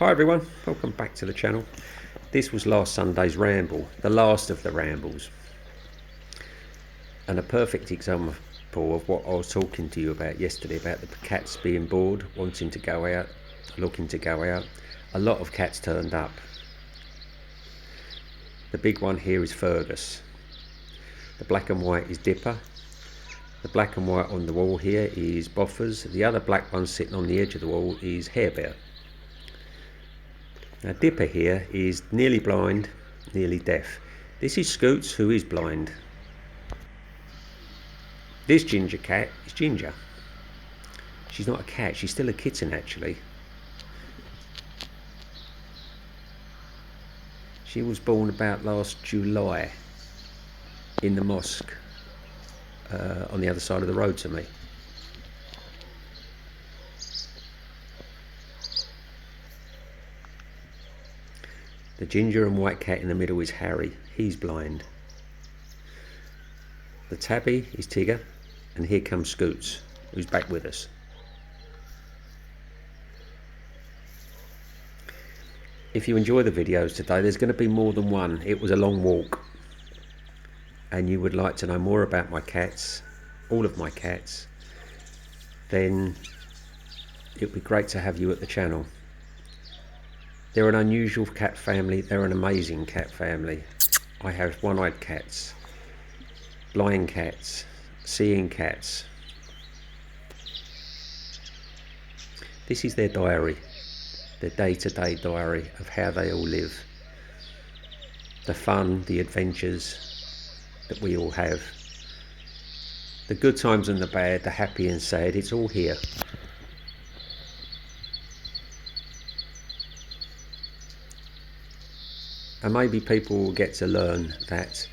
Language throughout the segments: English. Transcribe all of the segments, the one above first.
Hi everyone, welcome back to the channel. This was last Sunday's ramble, the last of the rambles, and a perfect example of what I was talking to you about yesterday, about the cats being bored, wanting to go out, looking to go out. A lot of cats turned up. The big one here is Fergus. The black and white is Dipper. The black and white on the wall here is Boffers. The other black one sitting on the edge of the wall is Harebear. Now Dipper here is nearly blind, nearly deaf. This is Scoots, who is blind. This ginger cat is Ginger. She's not a cat, she's still a kitten actually. She was born about last July in the mosque on the other side of the road to me. The ginger and white cat in the middle is Harry, he's blind. The tabby is Tigger, and here comes Scoots, who's back with us. If you enjoy the videos today, there's going to be more than one. It was a long walk, and you would like to know more about my cats, all of my cats, then it would be great to have you at the channel. They're an unusual cat family, they're an amazing cat family. I have one-eyed cats, blind cats, seeing cats. This is their diary, their day-to-day diary of how they all live. The fun, the adventures that we all have. The good times and the bad, the happy and sad, it's all here. And maybe people will get to learn that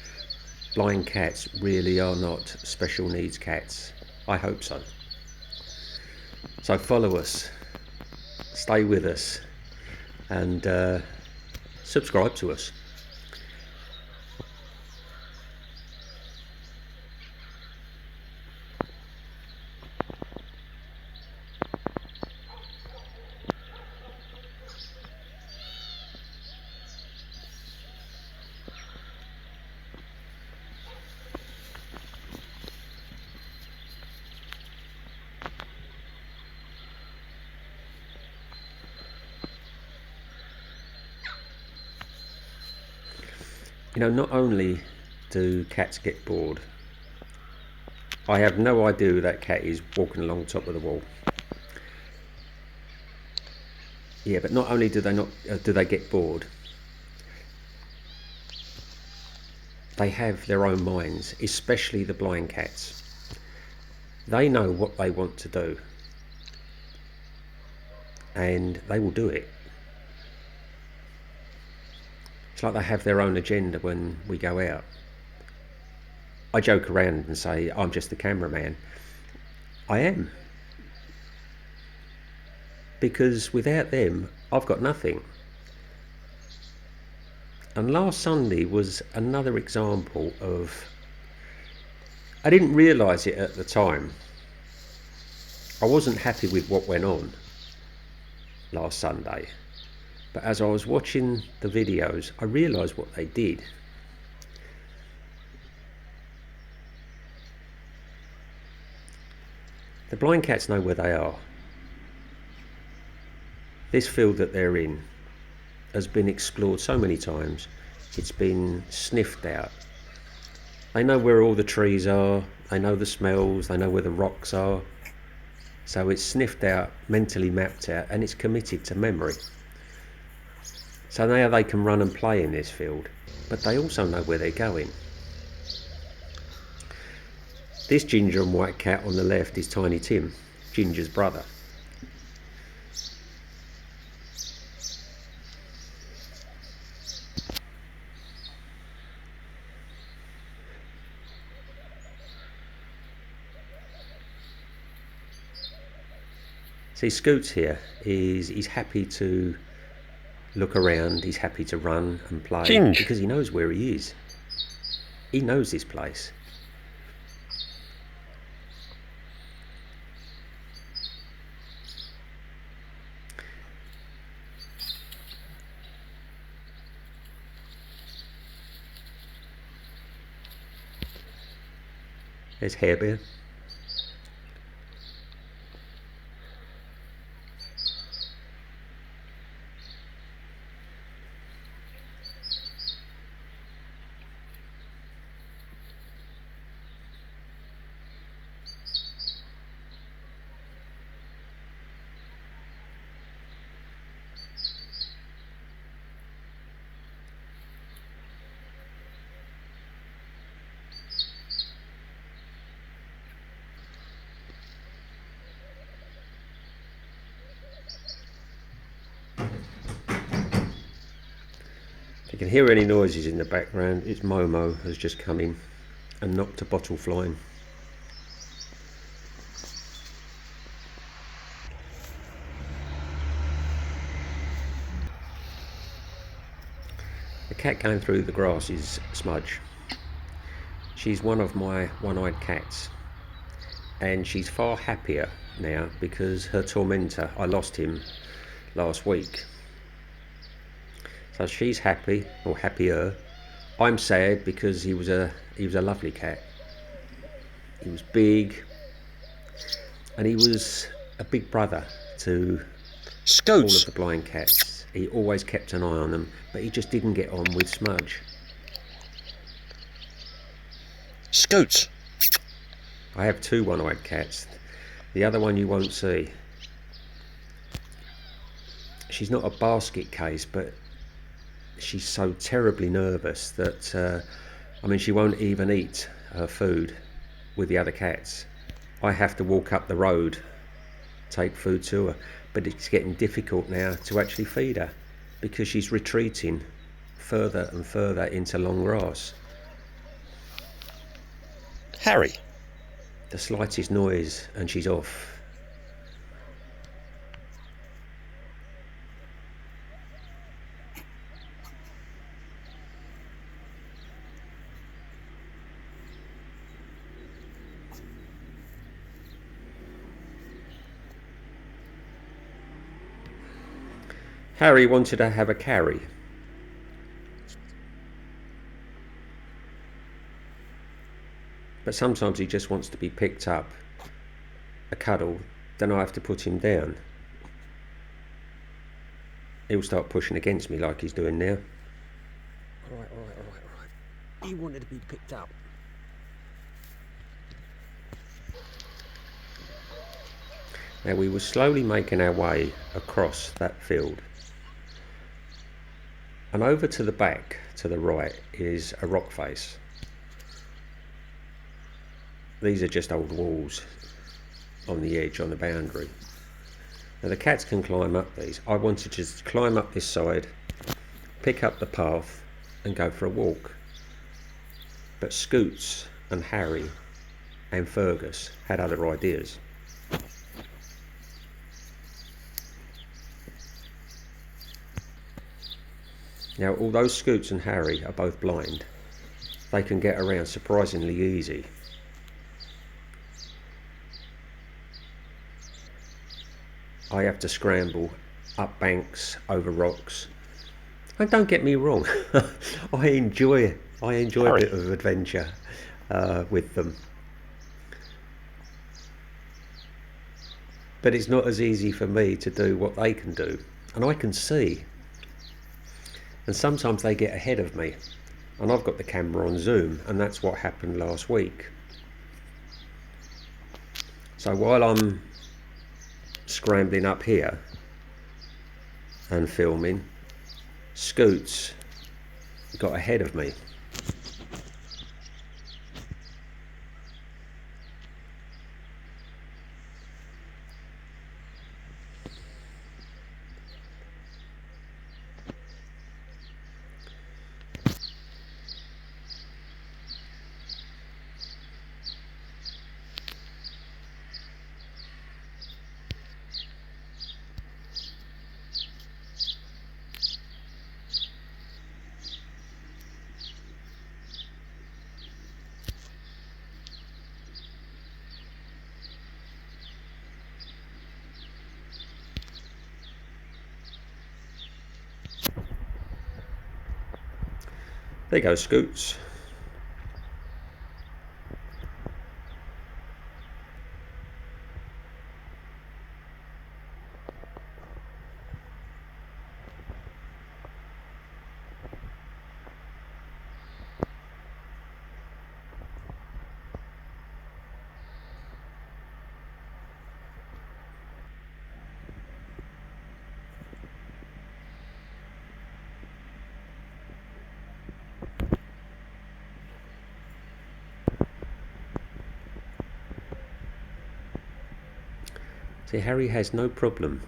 blind cats really are not special needs cats. I hope so. So follow us, stay with us, and subscribe to us. You know, not only do cats get bored, I have no idea who that cat is walking along top of the wall. Yeah, but not only do they get bored, they have their own minds, especially the blind cats. They know what they want to do, and they will do it. It's like they have their own agenda when we go out. I joke around and say, I'm just the cameraman. I am. Because without them, I've got nothing. And last Sunday was another example of, I didn't realise it at the time. I wasn't happy with what went on last Sunday. But as I was watching the videos, I realised what they did. The blind cats know where they are. This field that they're in has been explored so many times. It's been sniffed out. They know where all the trees are, they know the smells, they know where the rocks are. So it's sniffed out, mentally mapped out, and it's committed to memory. So now they can run and play in this field, but they also know where they're going. This ginger and white cat on the left is Tiny Tim, Ginger's brother. See, Scoots here he's happy to look around, he's happy to run and play because he knows where he is. He knows this place. There's Hair Bear. If you can hear any noises in the background, it's Momo has just come in and knocked a bottle flying. The cat going through the grass is Smudge. She's one of my one-eyed cats, and she's far happier now because her tormentor, I lost him last week. So she's happy, or happier. I'm sad because he was a lovely cat. He was big, and he was a big brother to all of the blind cats. He always kept an eye on them, but he just didn't get on with Smudge. Scoots. I have two one-eyed cats. The other one you won't see. She's not a basket case, but she's so terribly nervous that I mean, she won't even eat her food with the other cats. I have to walk up the road, take food to her, but it's getting difficult now to actually feed her because she's retreating further and further into long grass. Harry. The slightest noise and she's off. Harry wanted to have a carry. But sometimes he just wants to be picked up, a cuddle, then I have to put him down. He'll start pushing against me like he's doing now. All right. He wanted to be picked up. Now we were slowly making our way across that field. And over to the back, to the right, is a rock face. These are just old walls on the edge, on the boundary. Now the cats can climb up these. I wanted to just climb up this side, pick up the path and go for a walk. But Scoots and Harry and Fergus had other ideas. Now, although Scoots and Harry are both blind, they can get around surprisingly easy. I have to scramble up banks, over rocks. And don't get me wrong, I enjoy a bit of adventure with them. But it's not as easy for me to do what they can do. And I can see. And sometimes they get ahead of me. And I've got the camera on zoom, and that's what happened last week. So while I'm scrambling up here and filming, Scoots got ahead of me. There you go, Scoots. See, Harry has no problem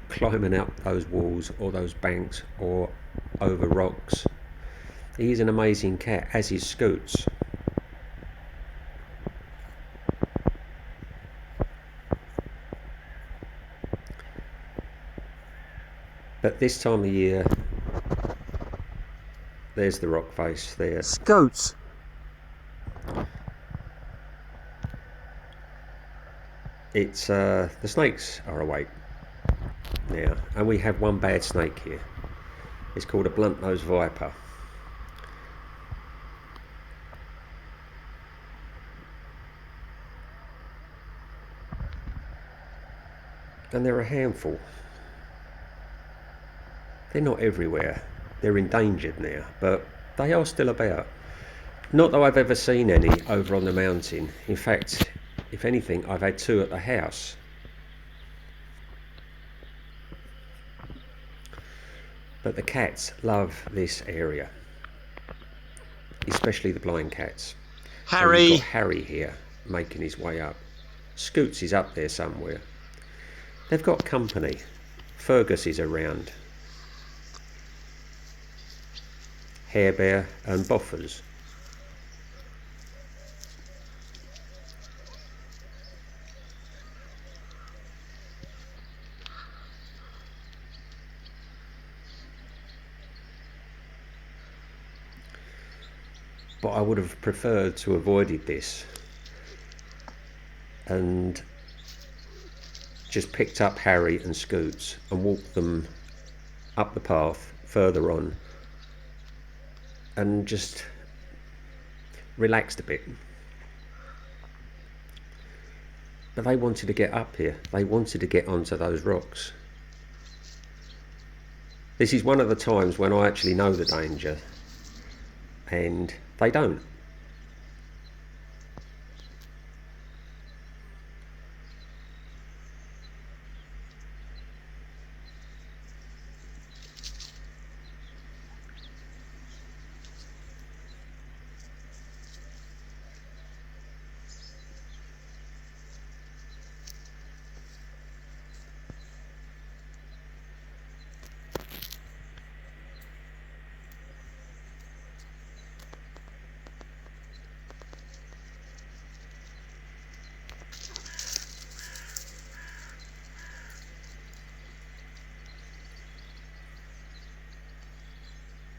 climbing up those walls or those banks or over rocks. He's an amazing cat, as is Scoots. But this time of year, there's the rock face there. Scoots. It's the snakes are awake now, and we have one bad snake here. It's called a blunt-nosed viper. And they're a handful. They're not everywhere. They're endangered now, but they are still about. Not that I've ever seen any over on the mountain. In fact, if anything, I've had two at the house. But the cats love this area, especially the blind cats. Harry. So you've got Harry here making his way up. Scoots is up there somewhere. They've got company. Fergus is around. Hair Bear and Boffers. But I would have preferred to avoided this and just picked up Harry and Scoots and walked them up the path further on and just relaxed a bit. But they wanted to get up here. They wanted to get onto those rocks. This is one of the times when I actually know the danger and they don't.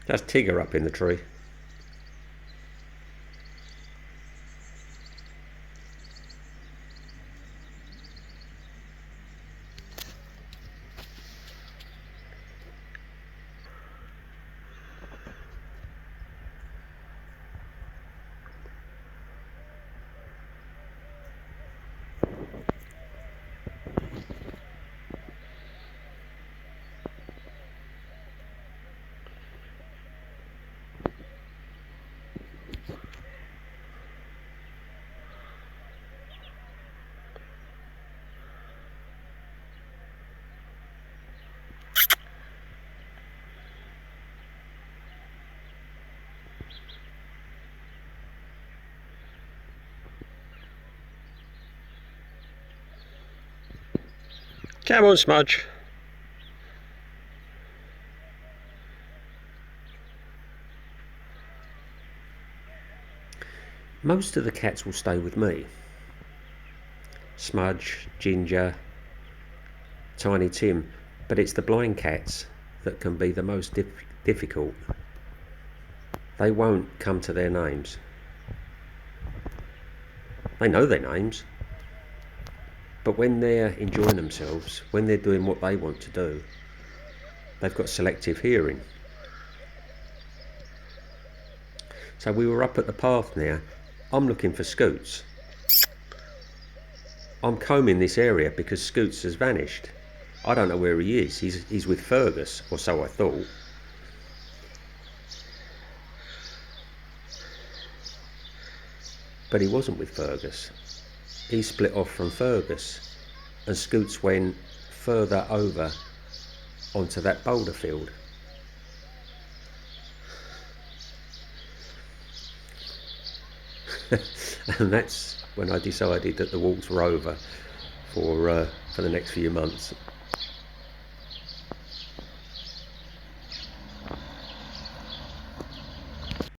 That's Tigger up in the tree. Come on, Smudge. Most of the cats will stay with me. Smudge, Ginger, Tiny Tim, but it's the blind cats that can be the most difficult. They won't come to their names. They know their names, but when they're enjoying themselves, when they're doing what they want to do, they've got selective hearing. So we were up at the path now. I'm looking for Scoots. I'm combing this area because Scoots has vanished. I don't know where he is. He's with Fergus, or so I thought. But he wasn't with Fergus. He split off from Fergus, and Scoots went further over onto that boulder field. And that's when I decided that the walks were over for for the next few months.